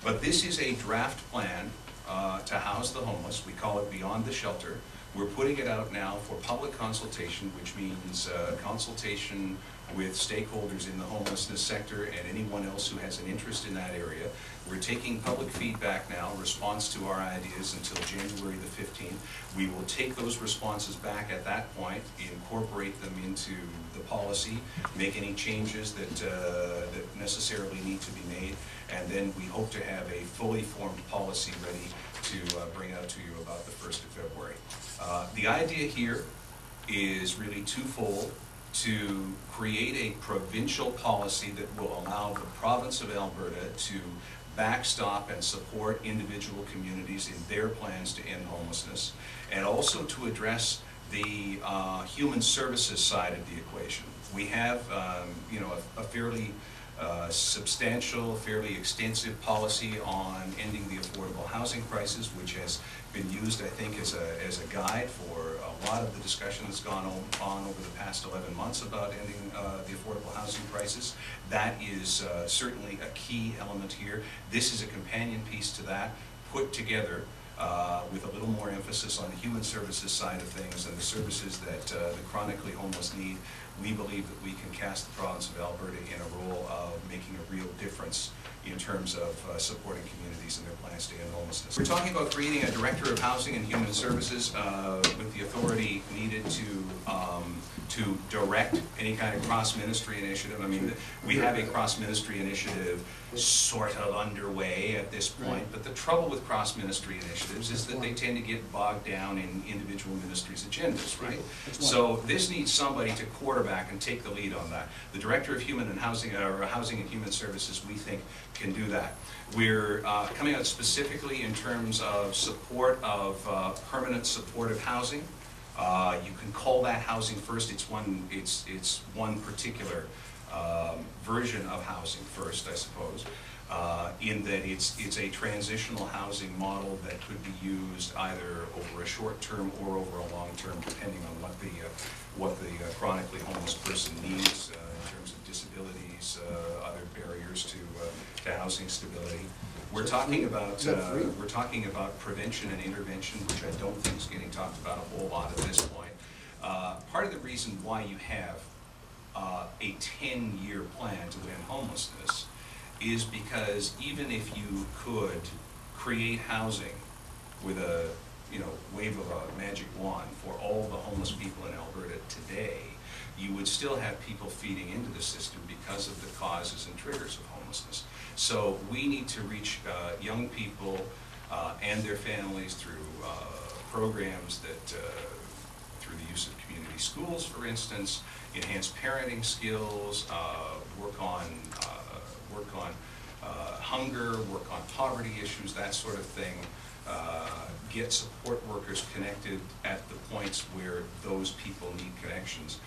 But this is a draft plan to house the homeless. We call it Beyond the Shelter. We're putting it out now for public consultation, which means consultation with stakeholders in the homelessness sector and anyone else who has an interest in that area. We're taking public feedback now, response to our ideas until January the 15th. We will take those responses back at that point, incorporate them into the policy, make any changes that necessarily need to be made, and then we hope to have a fully formed policy ready to bring out to you about the 1st of February. The idea here is really twofold: to create a provincial policy that will allow the province of Alberta to backstop and support individual communities in their plans to end homelessness, and also to address the human services side of the equation. We have a fairly substantial, fairly extensive policy on ending the affordable housing crisis, which has been used, I think, as a guide for a lot of the discussion that's gone on over the past 11 months about ending the affordable housing crisis. That is certainly a key element here. This is a companion piece to that, put together with a little more emphasis on the human services side of things and the services that the chronically homeless need. We believe that we can cast the province of Alberta in a role of making a real difference in terms of supporting communities in their plans to end homelessness. We're talking about creating a Director of Housing and Human Services with the authority needed to direct any kind of cross-ministry initiative. I mean, we have a cross-ministry initiative sort of underway at this point, but the trouble with cross-ministry initiatives is that they tend to get bogged down in individual ministries' agendas, right? So this needs somebody to quarterback and take the lead on that. The Director of Human and Housing, or Housing and Human Services, we think, can do that. We're coming out specifically in terms of support of permanent supportive housing. You can call that housing first. It's one particular version of housing first, I suppose, in that it's a transitional housing model that could be used either over a short term or over a long term, depending on what the chronically homeless person needs in terms of disabilities, other barriers to housing stability. We're talking about prevention and intervention, which I don't think is getting talked about a whole lot at this point. Part of the reason why you have a 10-year plan to end homelessness is because even if you could create housing with a wave of a magic wand for all the homeless people in Alberta today, you would still have people feeding into the system because of the causes and triggers of homelessness. So we need to reach young people and their families through programs that, through the use of community schools, for instance, enhance parenting skills, work on hunger, work on poverty issues, that sort of thing. Get support workers connected at the points where those people need connections.